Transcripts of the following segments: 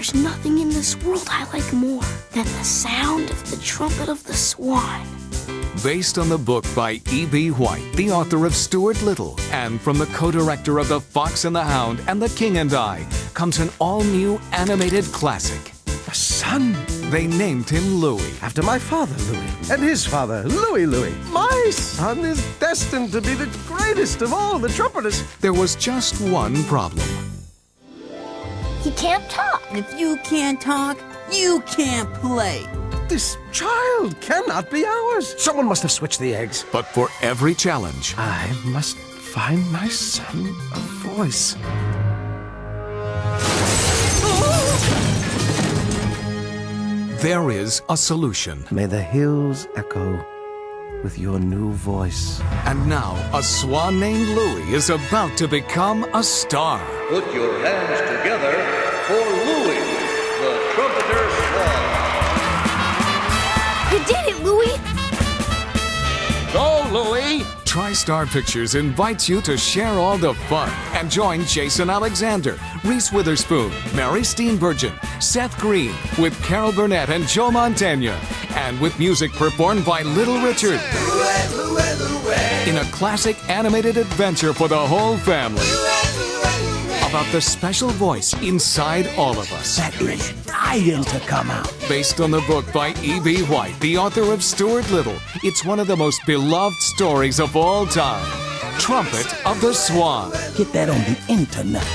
There's nothing in this world I like more than the sound of the trumpet of the swan. Based on the book by E.B. White, the author of Stuart Little, and from the co-director of The Fox and the Hound and The King and I, comes an all-new animated classic. A son? They named him Louis. After my father, Louis, and his father, Louis. My son is destined to be the greatest of all the trumpeters. There was just one problem. He can't talk. If you can't talk, you can't play. This child cannot be ours. Someone must have switched the eggs. But for every challenge, I must find my son a voice. there is a solution. May the hills echo with your new voice. And now, a swan named Louis is about to become a star. Put your hands together for Louis, the trumpeter swan. You did it, Louis! Go, Louis! TriStar Pictures invites you to share all the fun and join Jason Alexander, Reese Witherspoon, Mary Steenburgen, Seth Green, with Carol Burnett and Joe Mantegna, and with music performed by Little Richard. In a classic animated adventure for the whole family. About the special voice inside all of us. That is dying to come out. Based on the book by E.B. White, the author of Stuart Little, it's one of the most beloved stories of all time. Trumpet of the Swan. Get that on the internet.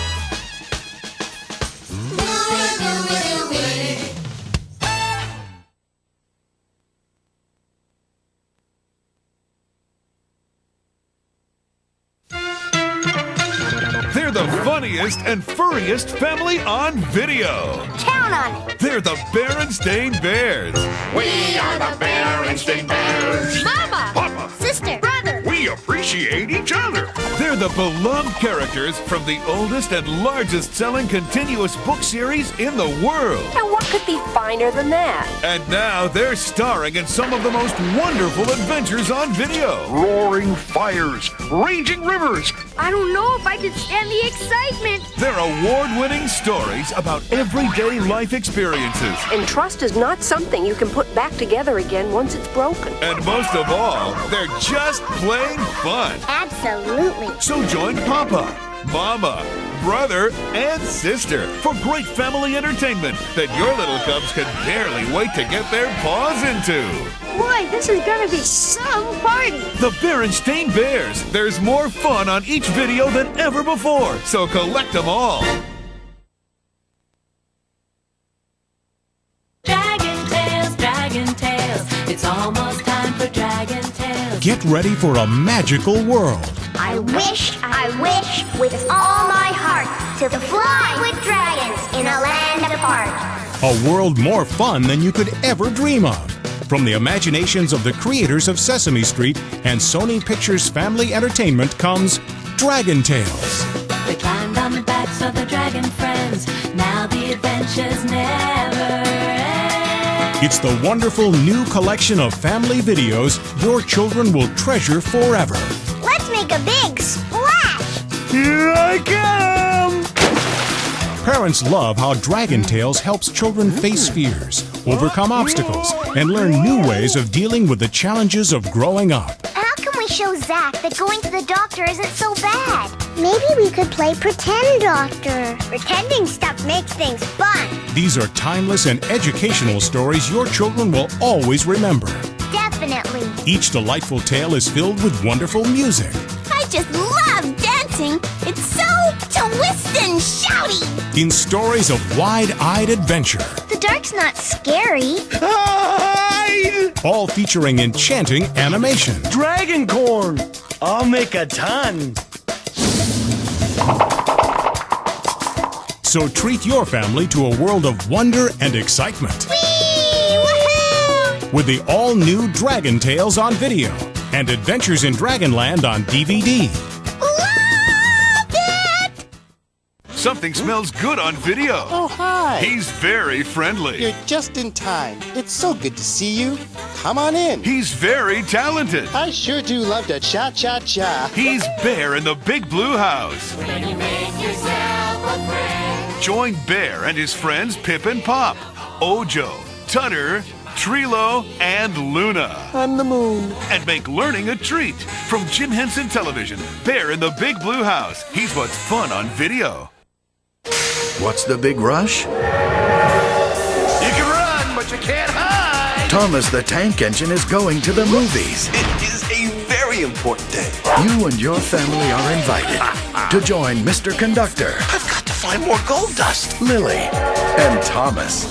They're the funniest and furriest family on video. Count on it! They're the Berenstain Bears. We are the Berenstain Bears. Mama! Papa. Sister! Brother! We appreciate each other. They're the beloved characters from the oldest and largest selling continuous book series in the world. And what could be finer than that? And now they're starring in some of the most wonderful adventures on video. Roaring fires, raging rivers. I don't know if I can stand the excitement! They're award-winning stories about everyday life experiences. And trust is not something you can put back together again once it's broken. And most of all, they're just plain fun. Absolutely! So join Papa, Mama, brother, and sister for great family entertainment that your little cubs can barely wait to get their paws into. Boy, this is gonna be some party! The Berenstain Bears. There's more fun on each video than ever before, so collect them all. Dragon Tales, it's almost time for Dragon Tales. Get ready for a magical world. I wish with all my heart to fly with dragons in a land apart. A world more fun than you could ever dream of. From the imaginations of the creators of Sesame Street and Sony Pictures Family Entertainment comes Dragon Tales. They climbed on the backs of the dragon friends. Now the adventures never end. It's the wonderful new collection of family videos your children will treasure forever. Let's make a big splash! Here I come! Parents love how Dragon Tales helps children face fears, overcome obstacles, and learn new ways of dealing with the challenges of growing up. How can we show Zach that going to the doctor isn't so bad? Maybe we could play pretend doctor. Pretending stuff makes things fun. These are timeless and educational stories your children will always remember. Definitely. Each delightful tale is filled with wonderful music. I just love dancing. It's so twist and shouty. In stories of wide-eyed adventure. The dark's not scary. All featuring enchanting animation. Dragon corn! I'll make a ton. So treat your family to a world of wonder and excitement. Whee! Woohoo! With the all-new Dragon Tales on video and Adventures in Dragonland on DVD. Something smells good on video. Oh, hi. He's very friendly. You're just in time. It's so good to see you. Come on in. He's very talented. I sure do love to cha-cha-cha. He's Bear in the Big Blue House. When you make yourself a friend, Join Bear and his friends Pip and Pop, Ojo, Tutter, Trilo, and Luna. On the moon. And make learning a treat. From Jim Henson Television, Bear in the Big Blue House. He's what's fun on video. What's the big rush? You can run, but you can't hide. Thomas the Tank Engine is going to the movies. It is a very important day. You and your family are invited to join Mr. Conductor. I've got to find more gold dust. Lily, and Thomas.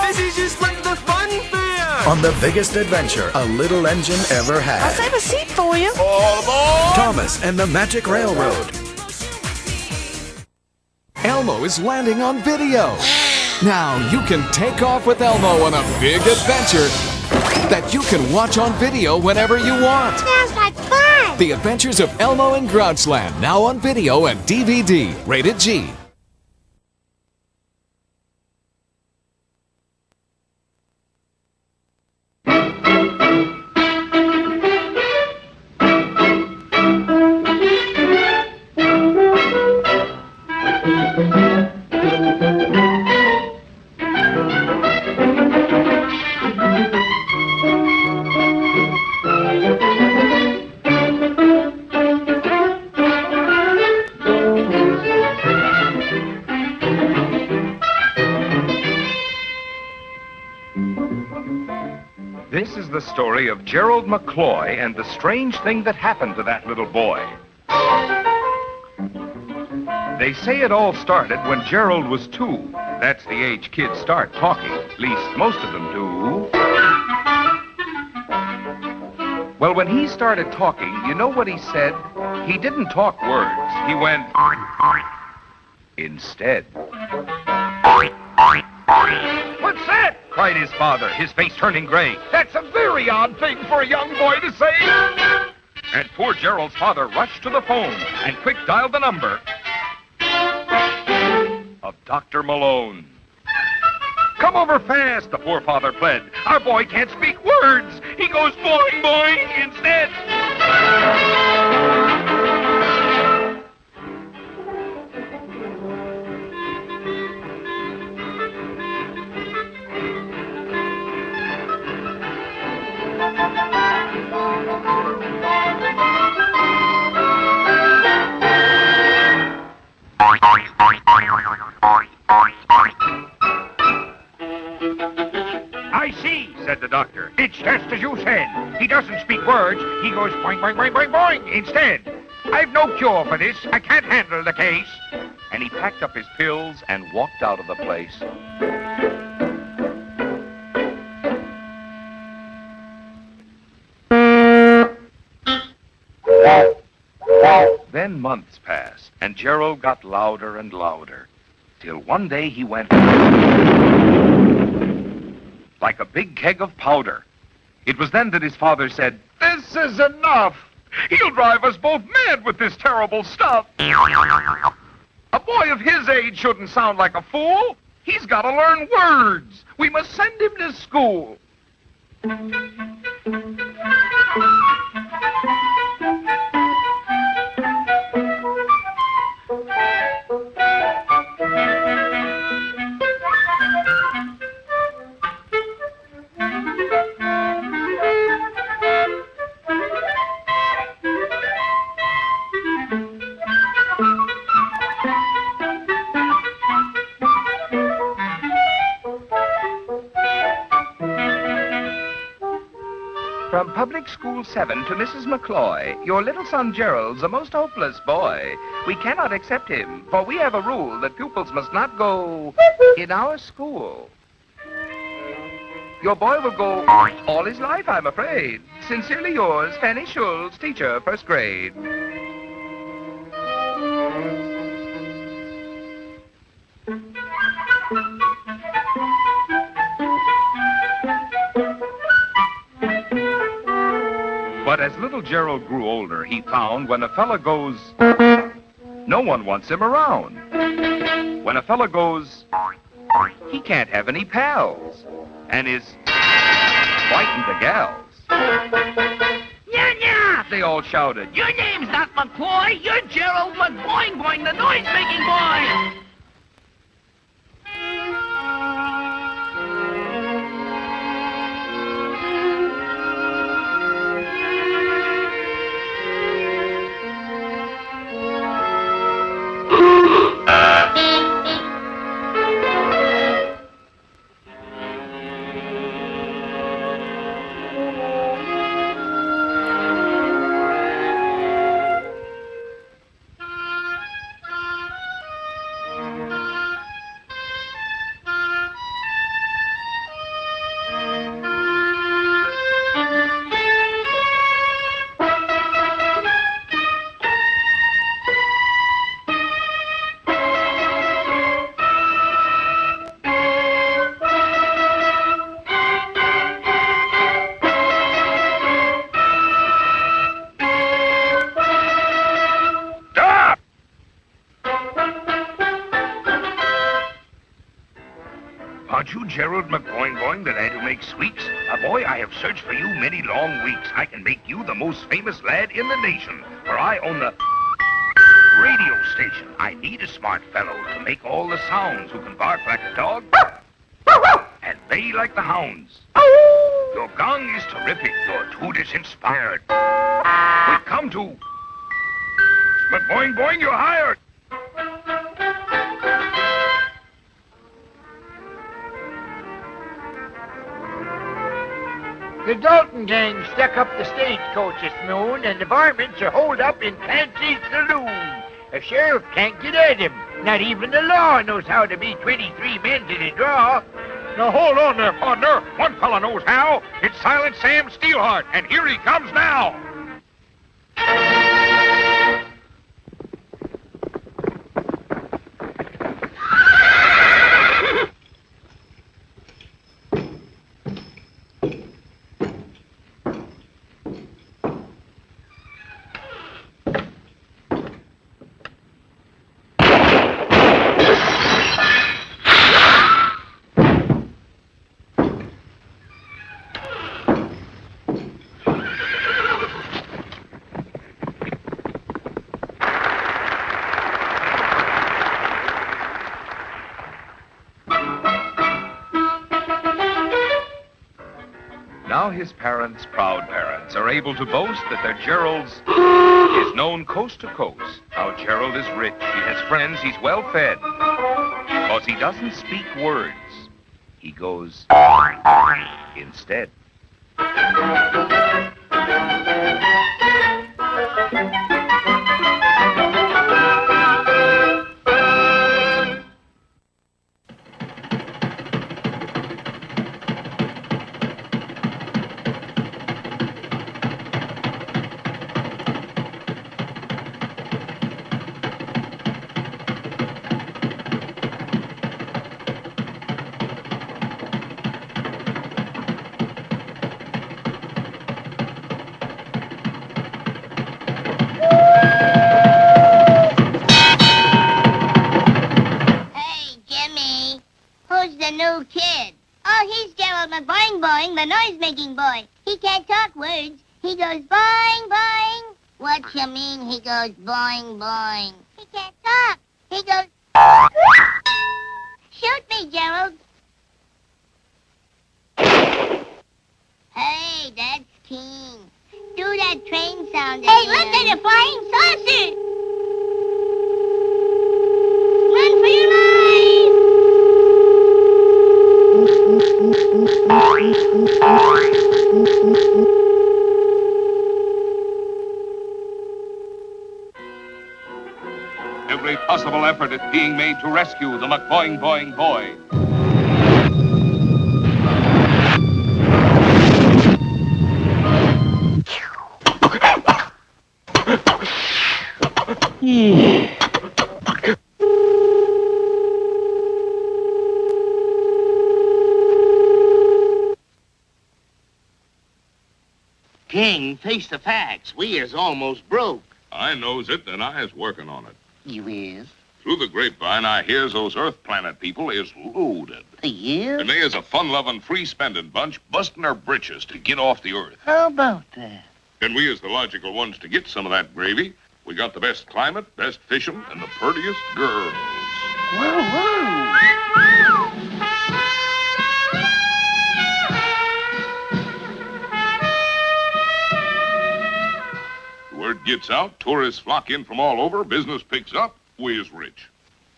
This is just like the fun fair. On the biggest adventure a little engine ever had. I'll save a seat for you. All aboard! Thomas and the Magic Railroad. Elmo is landing on video. Now you can take off with Elmo on a big adventure that you can watch on video whenever you want. Sounds like fun. The Adventures of Elmo in Grouchland, now on video and DVD. Rated G. This is the story of Gerald McCloy and the strange thing that happened to that little boy. They say it all started when Gerald was 2. That's the age kids start talking. At least most of them do. Well, when he started talking, you know what he said? He didn't talk words. He went instead. What's that? Cried his father, his face turning gray. That's a very odd thing for a young boy to say. And poor Gerald's father rushed to the phone and quick dialed the number of Dr. Malone. Come over fast, the poor father pled. Our boy can't speak words. He goes boing boing instead. I see, said the doctor. It's just as you said. He doesn't speak words. He goes boing, boing, boing, boing, boing instead. I've no cure for this. I can't handle the case. And he packed up his pills and walked out of the place. Then months passed, and Gerald got louder and louder, till one day he went like a big keg of powder. It was then that his father said, "This is enough. He'll drive us both mad with this terrible stuff. A boy of his age shouldn't sound like a fool. He's got to learn words. We must send him to school." From Public School 7 to Mrs. McCloy, your little son Gerald's a most hopeless boy. We cannot accept him, for we have a rule that pupils must not go in our school. Your boy will go all his life, I'm afraid. Sincerely yours, Fanny Schultz, teacher, 1st grade. But as little Gerald grew older, he found when a fella goes, no one wants him around. When a fella goes, he can't have any pals, and is fighting the gals. Yeah, they all shouted. Your name's not McCloy. You're Gerald McBoing Boing, the noise-making boy. Aren't you Gerald McBoing Boing, the lad who makes sweeps? Boy, I have searched for you many long weeks. I can make you the most famous lad in the nation, for I own the radio station. I need a smart fellow to make all the sounds, who can bark like a dog and bay like the hounds. Your gong is terrific. Your toot is inspired. We've come to McBoing Boing, you're hired. The Dalton gang stuck up the stagecoach this noon, and the varmints are holed up in Clancy's saloon. A sheriff can't get at him. Not even the law knows how to be 23 men to the draw. Now hold on there, partner. One fella knows how. It's Silent Sam Steelheart, and here he comes now. Now his parents, proud parents, are able to boast that their Gerald's is known coast to coast. How Gerald is rich, he has friends, he's well fed. Because he doesn't speak words, he goes instead. New kid. Oh, he's Gerald McBoing Boing, the noise-making boy. He can't talk words. He goes boing, boing. What you mean he goes boing, boing? He can't talk. He goes... Shoot me, Gerald. Hey, that's keen. Do that train sound again. Hey, look at a flying saucer. Run for your life. Every possible effort is being made to rescue the McBoing Boing boy. King, face the facts. We is almost broke. I knows it, and I is working on it. You is? Through the grapevine, I hears those Earth Planet people is loaded. Yeah? And they is a fun-loving, free-spending bunch busting their britches to get off the Earth. How about that? And we is the logical ones to get some of that gravy. We got the best climate, best fishing, and the prettiest girls. Whoa, whoa. Word gets out, tourists flock in from all over, business picks up, we is rich.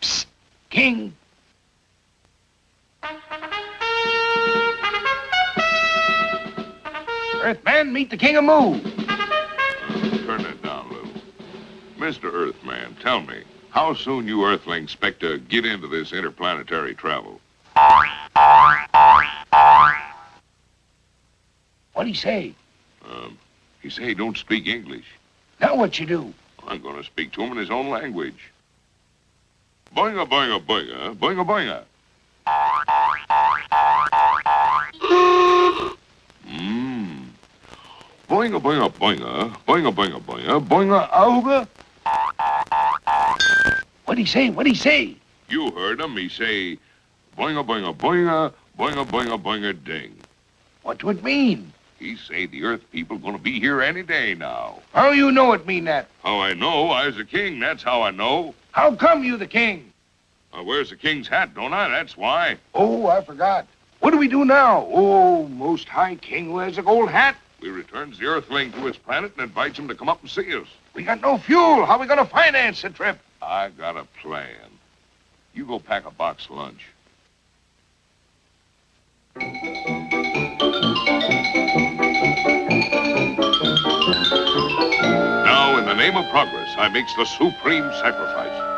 Psst, King. Earthman, meet the King of Moo. Turn that down a little. Mr. Earthman, tell me, how soon you Earthlings expect to get into this interplanetary travel? What'd he say? He say he don't speak English. Now what you do? I'm going to speak to him in his own language. Boinga, boinga, boinga, boinga, boinga. Boinga, boinga, boinga, boinga, boinga, boinga, boinga, auga. What'd he say? What'd he say? You heard him. He say, boinga, boinga, boinga, boinga, boinga, boinga, ding. What do it mean? He say the Earth people gonna be here any day now. How you know it mean that? How I know? I's the king, that's how I know. How come you the king? I wears the king's hat, don't I? That's why. Oh, I forgot. What do we do now? Oh, Most High King wears a gold hat. We returns the Earthling to his planet and invites him to come up and see us. We got no fuel. How we gonna finance the trip? I got a plan. You go pack a box lunch. Now, in the name of progress, I makes the supreme sacrifice.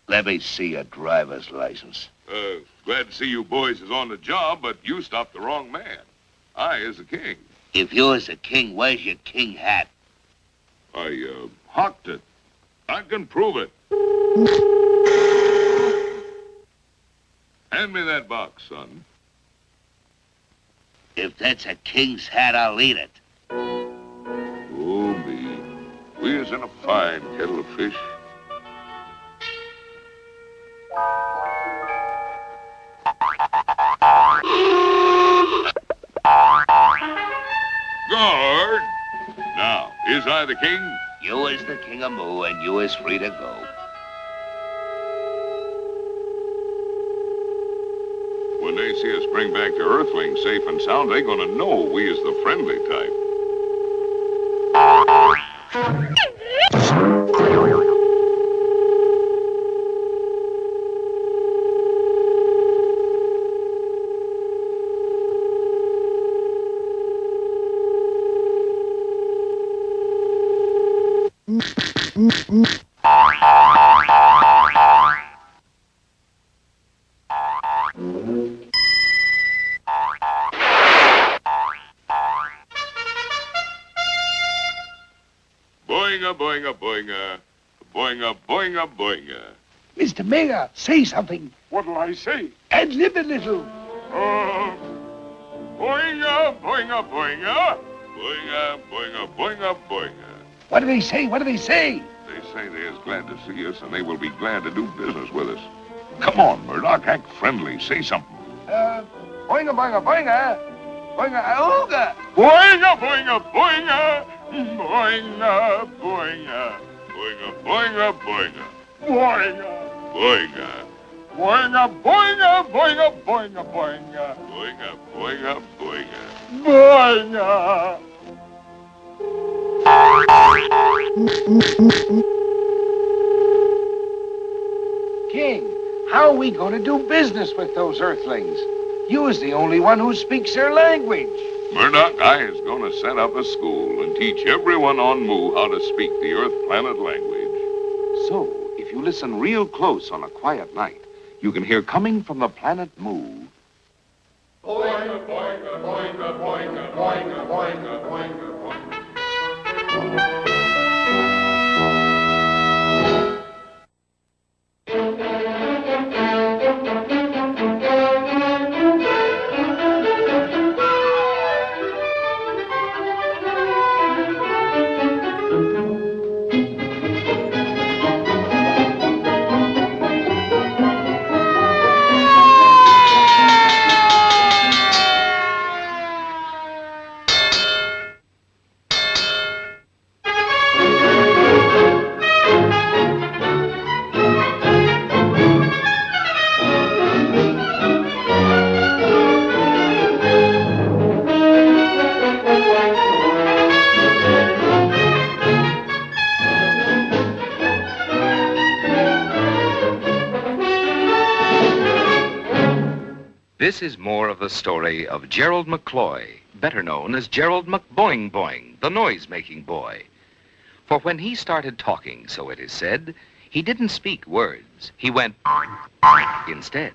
Let me see your driver's license. Glad to see you boys is on the job, but you stopped the wrong man. I is the king. If you're the king, where's your king hat? I, hocked it. I can prove it. Hand me that box, son. If that's a king's hat, I'll eat it. Oh, me. We is in a fine kettle of fish. Guard! Now, is I the king? You is the King of Moo, and you is free to go. When they see us bring back the Earthlings safe and sound, they gonna know we is the friendly type. Boinga, boinga, boinga. Boinga, boinga, boinga. Mr. Mayor, say something. What'll I say? Ad-lib a little. Boinga, boinga, boinga. Boinga, boinga, boinga, boinga. What do they say? What do they say? They say they is glad to see us, and they will be glad to do business with us. Come on, Murdoch, act friendly. Say something. Boinga, boinga, boinga. Boinga, auga. Boinga, boinga, boinga. Boinga, boinga. Boinga, boinga, boinga. Boinga, boinga. Boinga, boinga, boinga, boinga, boinga. Boinga, boinga, boinga. Boinga. King, how are we going to do business with those Earthlings? You is the only one who speaks their language. Murdoch, I is going to set up a school and teach everyone on Moo how to speak the Earth planet language. so, if you listen real close on a quiet night, you can hear coming from the planet Moo. Boing, boing, boing, boing, boing, boing, boing, boing. This is more of the story of Gerald McCloy, better known as Gerald McBoing Boing, the noise-making boy. For when he started talking, so it is said, he didn't speak words. He went instead.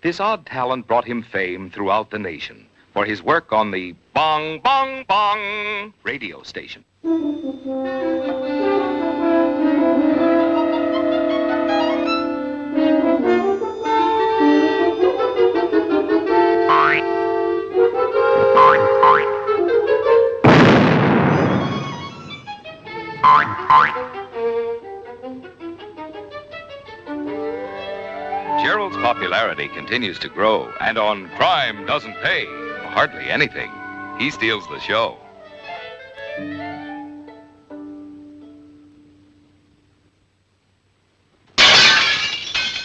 This odd talent brought him fame throughout the nation for his work on the Bong Bong Bong radio station. Gerald's popularity continues to grow, and on Crime Doesn't Pay, hardly anything, he steals the show.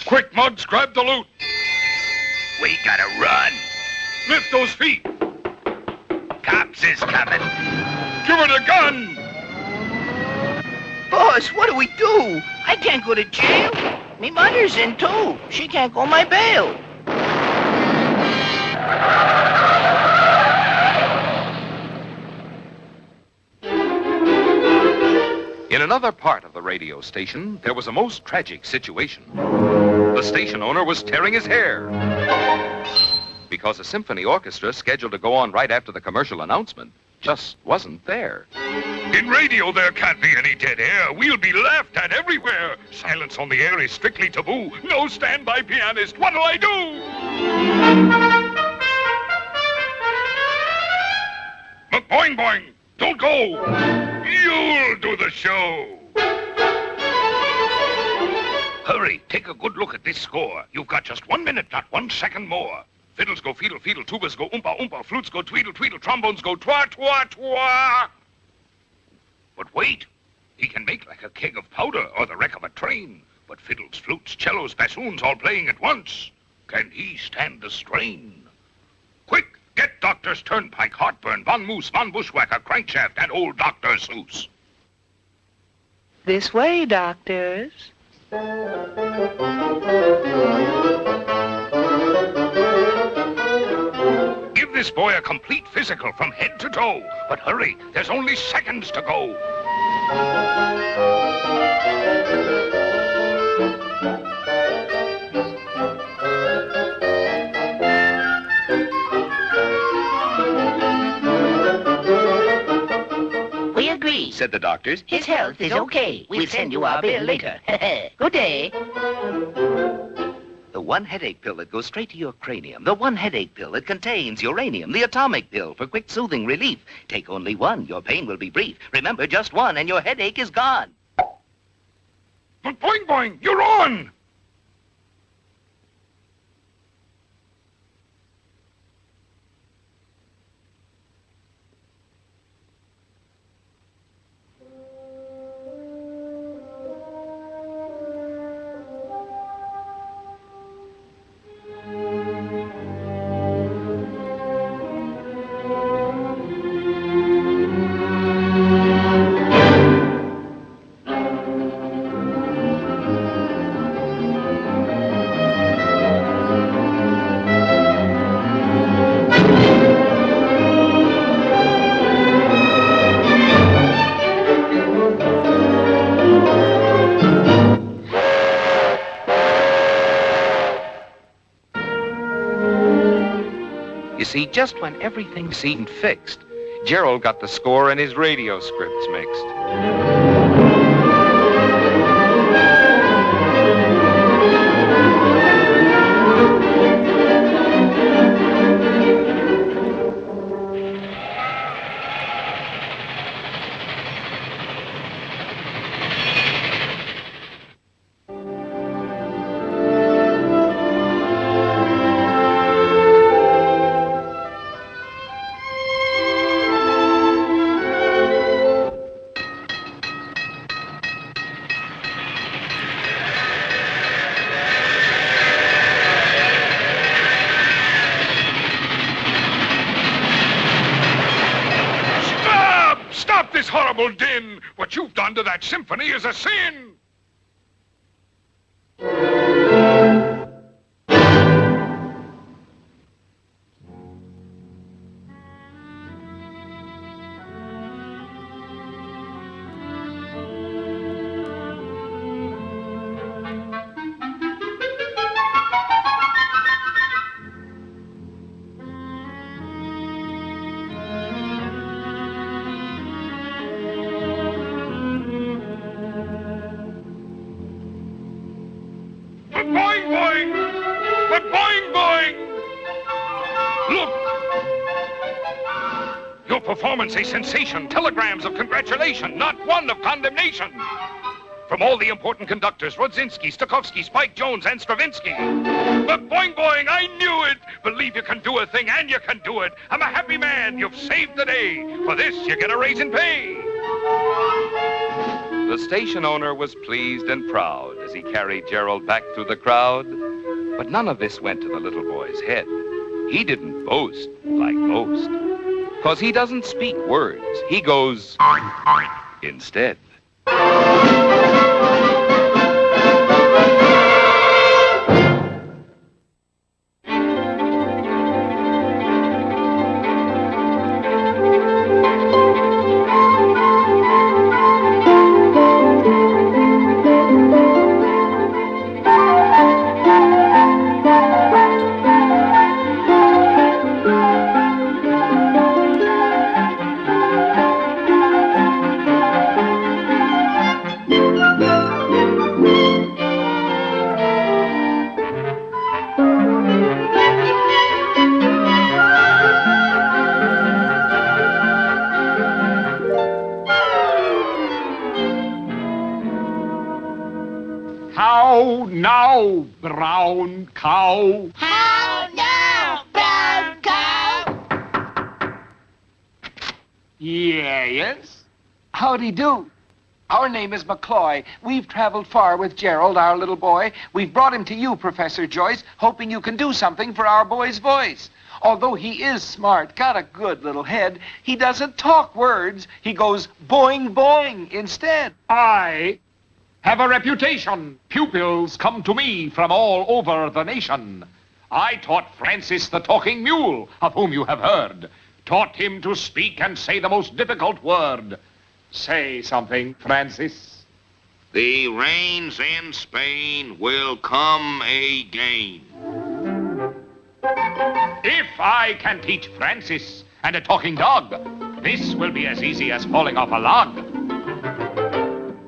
Quick, Muggs, grab the loot. We gotta run. Lift those feet. Cops is coming. Give her the gun. Boss, what do we do? I can't go to jail. Me mother's in too. She can't go my bail. In another part of the radio station, there was a most tragic situation. The station owner was tearing his hair because a symphony orchestra scheduled to go on right after the commercial announcement just wasn't there. In radio, there can't be any dead air. We'll be laughed at everywhere. Silence on the air is strictly taboo. No standby pianist. What'll I do? McBoing Boing, don't go. You'll do the show. Hurry, take a good look at this score. You've got just 1 minute, not 1 second more. Fiddles go feedle, feedle, tubas go oompa, oompa, flutes go tweedle, tweedle, trombones go twa, twa, twa. But wait, he can make like a keg of powder or the wreck of a train. But fiddles, flutes, cellos, bassoons all playing at once. Can he stand the strain? Quick, get Doctor's Turnpike, Heartburn, Von Moose, Von Bushwhacker, Crankshaft, and old Dr. Seuss. This way, doctors. Give this boy a complete physical from head to toe. But hurry, there's only seconds to go. We agree, said the doctors. His health is okay. We'll send you our bill later. Good day. The one headache pill that goes straight to your cranium. The one headache pill that contains uranium. The atomic pill for quick soothing relief. Take only one. Your pain will be brief. Remember, just one, and your headache is gone. But Boing Boing, you're on! You see, just when everything seemed fixed, Gerald got the score and his radio scripts mixed. Stop this horrible din! What you've done to that symphony is a sin! Boing boing! But boing boing! Look! Your performance a sensation. Telegrams of congratulation, not one of condemnation. From all the important conductors, Rodzinski, Stokowski, Spike Jones, and Stravinsky. But boing boing, I knew it! Believe you can do a thing, and you can do it. I'm a happy man. You've saved the day. For this, you get a raise in pay. The station owner was pleased and proud as he carried Gerald back through the crowd. But none of this went to the little boy's head. He didn't boast like most. 'Cause he doesn't speak words. He goes instead. How now, brown cow? How now, brown cow? Yes? Howdy do. Our name is McCloy. We've traveled far with Gerald, our little boy. We've brought him to you, Professor Joyce, hoping you can do something for our boy's voice. Although he is smart, got a good little head, he doesn't talk words. He goes boing boing instead. I have a reputation. Pupils come to me from all over the nation. I taught Francis the talking mule, of whom you have heard. Taught him to speak and say the most difficult word. Say something, Francis. The rains in Spain will come again. If I can teach Francis and a talking dog, this will be as easy as falling off a log.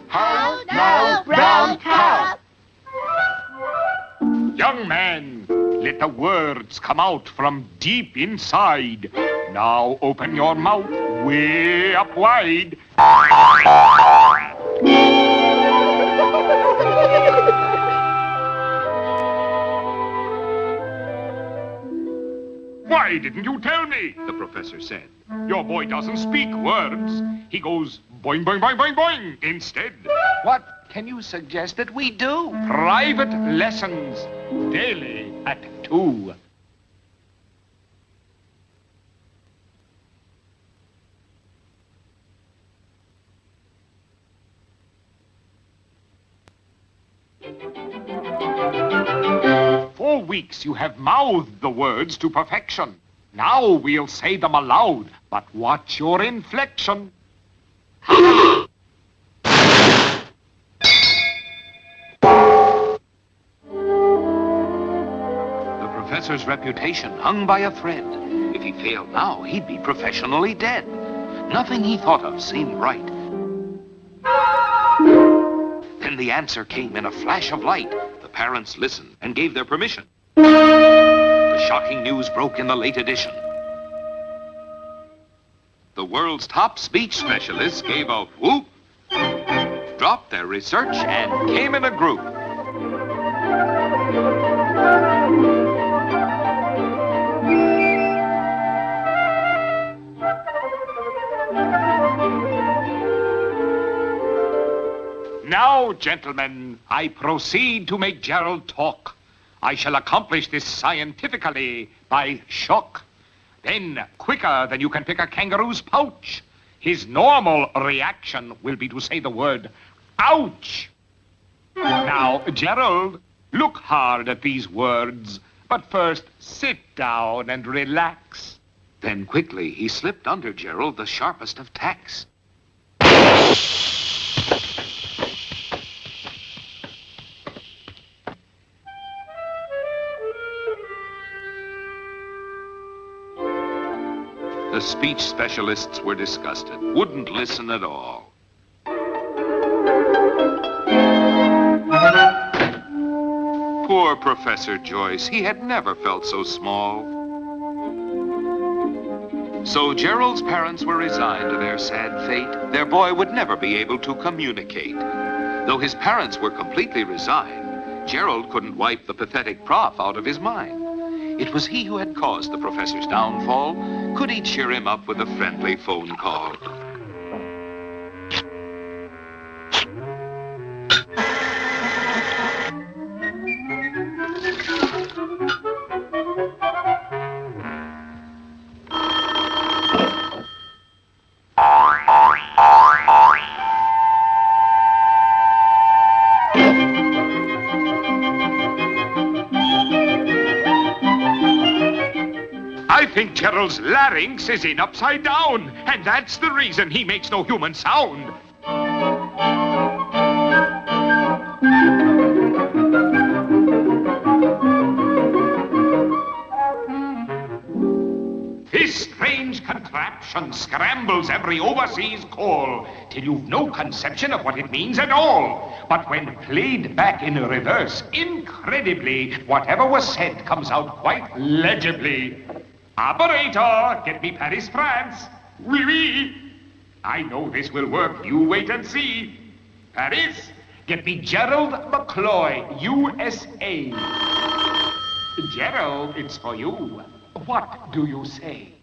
How now, brown cow? Young man, let the words come out from deep inside. Now open your mouth way up wide. Why didn't you tell me? The professor said. Your boy doesn't speak words. He goes boing, boing, boing, boing, boing instead. What can you suggest that we do? Private lessons daily at 2. For weeks you have mouthed the words to perfection. Now we'll say them aloud, but watch your inflection. The professor's reputation hung by a thread. If he failed now, he'd be professionally dead. Nothing he thought of seemed right. Then the answer came in a flash of light. The parents listened and gave their permission. The shocking news broke in the late edition. The world's top speech specialists gave a whoop, dropped their research, and came in a group. Now, gentlemen, I proceed to make Gerald talk. I shall accomplish this scientifically by shock. Then, quicker than you can pick a kangaroo's pouch, his normal reaction will be to say the word, ouch. Now, Gerald, look hard at these words, but first sit down and relax. Then quickly he slipped under Gerald the sharpest of tacks. The speech specialists were disgusted, wouldn't listen at all. Poor Professor Joyce, he had never felt so small. So Gerald's parents were resigned to their sad fate. Their boy would never be able to communicate. Though his parents were completely resigned, Gerald couldn't wipe the pathetic prof out of his mind. It was he who had caused the professor's downfall. Could he cheer him up with a friendly phone call? I think Gerald's larynx is in upside down, and that's the reason he makes no human sound. His strange contraption scrambles every overseas call till you've no conception of what it means at all. But when played back in reverse, incredibly, whatever was said comes out quite legibly. Operator, get me Paris, France. Oui, oui. I know this will work. You wait and see. Paris, get me Gerald McCloy, USA. Gerald, it's for you. What do you say?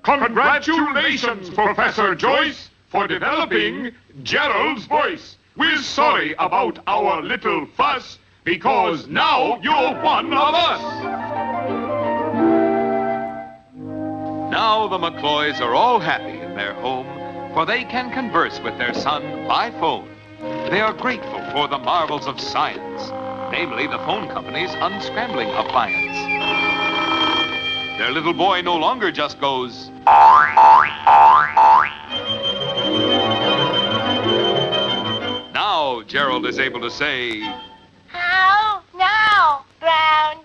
Congratulations, Professor Joyce, for developing Gerald's voice. We're sorry about our little fuss, because now you're one of us. Now the McCloys are all happy in their home, for they can converse with their son by phone. They are grateful for the marvels of science, namely the phone company's unscrambling appliance. Their little boy no longer just goes... Now Gerald is able to say... How now, Brown